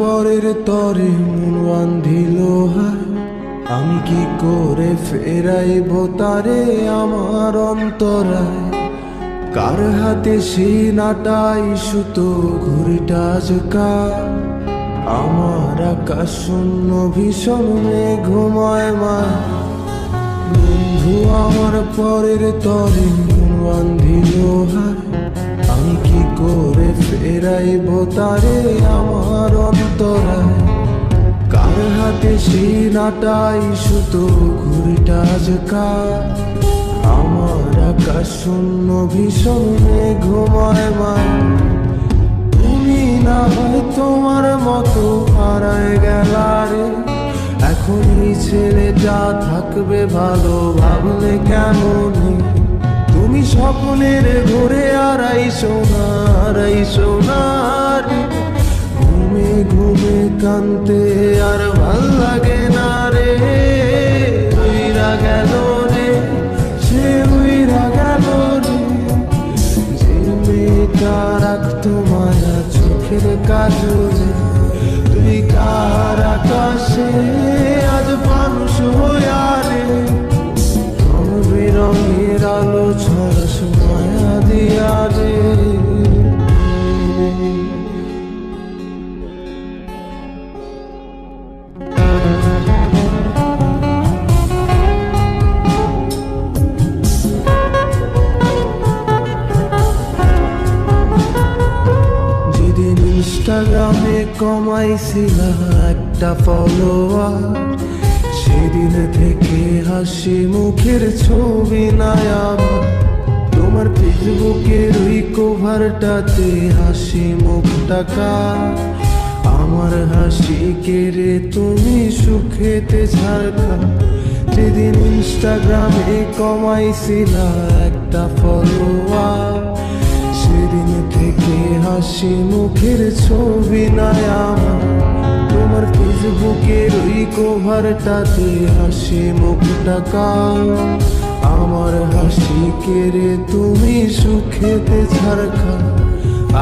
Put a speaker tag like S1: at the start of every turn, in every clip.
S1: পরের তরে মন বান্ধিল হায়, আমি কি করে ফেরাইব তারে আমার অন্তরায়। কার হাতে সেই নাটাই সুতো ঘুরিটা আজকাল, আমার আকাশ শূন্য ভীষণ মেঘময় মায়। বন্ধু আমার পরের তরে মন বান্ধিল হায়, আমি কি করে ফেরাইব তারে আমার অন্তরায়। কার হাতে সেই নাটাই সুতো ঘুরিটা আজকাল, আমার আকাশ শূন্য ভীষণ মেঘময় মায়। তুমি না হয় তোমার মতো হারায় গেলা রে, এখন এই ছেলেটা থাকবে ভালো ভাবলে কেমন। তুমি স্বপ্নের ঘুরে আড়াইশো না রে, ঘুমে ঘুমে কানতে আর ভাল লাগে না রে। উইরা গেল রে, সে উইরা গেল রে, যে মেয়েটা রাখতো মায়া চোখের কাজলে। তুই কার আকাশে আজ মানুষ হইয়া রে, রং বেরঙের আলো ছড়াস মায়া দিয়া রে। যেদিন ইনস্টাগ্রামে কমাইছিলা একটা ফলোয়ার, সেদিন থেকে হাসি মুখের ছবি নাই আমার। তোমার ফেসবুকের ওই কভারটাতে হাসি মুখটা কার, আমার হাসি কেড়ে তুমি সুখেতে ঝাড়খা। যেদিন ইনস্টাগ্রামে কমাইছিলা একটা ফলোয়ার, সেদিন থেকে হাসি মুখের ছবি নাই আমার। তোমার ফেসবুকের ওই কভারটাতে হাসি মুখটা কার, আমার হাসি কেড়ে তুমি সুখেতে ঝাড়খা।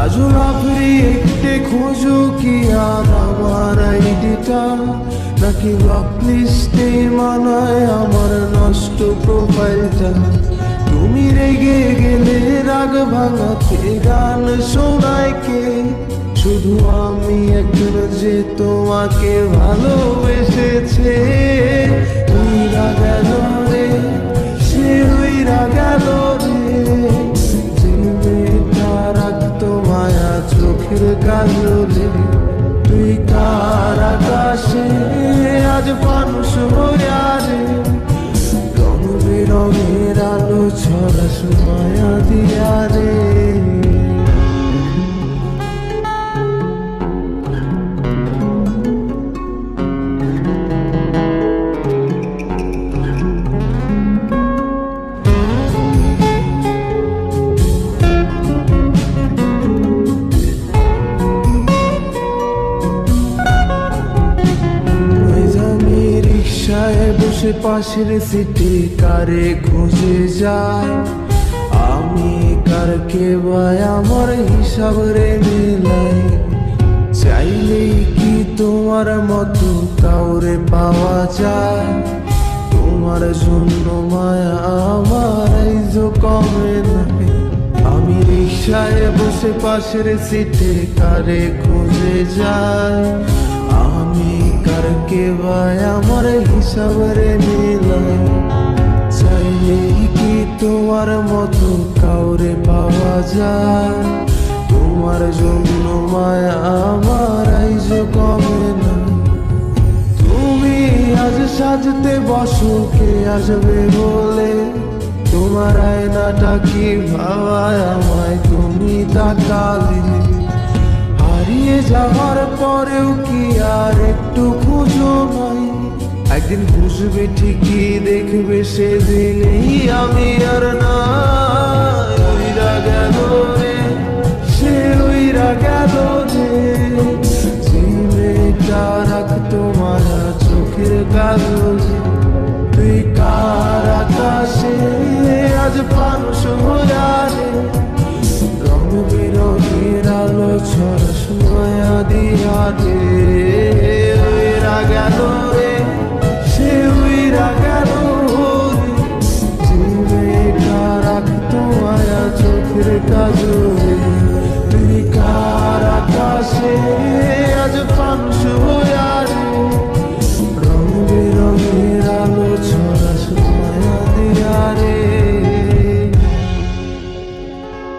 S1: আজও রাত্রি একটে খোঁজো কি আর আমার আইডিটা, নাকি ব্লক লিস্টে মানায় আমার নষ্ট প্রোফাইলটা। তুমি রেগে গেলে রাগ ভাঙাতে গান শোনায় কে, শুধু আমি একজন যে তোমাকে ভালোবেসেছে। উইরা গেল রে, সে উইরা গেল রে, যে মেয়েটা রাখতো মায়া চোখের কাজলে। তুই কার আকাশে আজ মানুষ হইয়া রে, রং বেরঙের আলো ছড়াস মায়া দিয়া রে। বসে পাশের সিটে কারে খুঁজে যায়, আমি কারকে ভাই আমার হিসাব রে মেলাই। চাইলেই কি তোমার মতো কাউরে পাওয়া যায়, তোমার জন্য মায়া আমার আইজো কমে নাই। আমি রিক্সায় বসে পাশের সিটে কারে খুঁজে যায়, আমি কারকে ভাই আমার হিসাব রে মেলাই। চাইলেই কি তোমার মতো কাউরে পাওয়া যায়, তোমার জন্য মায়া আমার আইজো কমে না। তুমি আজ সাজতে বসো কে আসবে বলে, তোমার আয়নাটা কি ভাবায় আমায় তুমি তাকালে। হারিয়ে যাওয়ার পরেও কি আর একটু খুঁজো নাই, একদিন বুঝবে ঠিকই দেখবে সেদিনই আমি আর নাই। উইরা গেল রে, সে উইরা গেল রে, যে মেয়েটা রাখতো মায়া চোখের কাজলে। তুই কার আকাশে আজ মানুষ হইয়া রে, রং বেরঙের আলো ছড়াস মায়া দিয়া রে উইরা গেল রে, সে উইরা গেল রে, যে মেয়েটা রাখতো মায়া চোখের কাজরে, নিকার আকাশে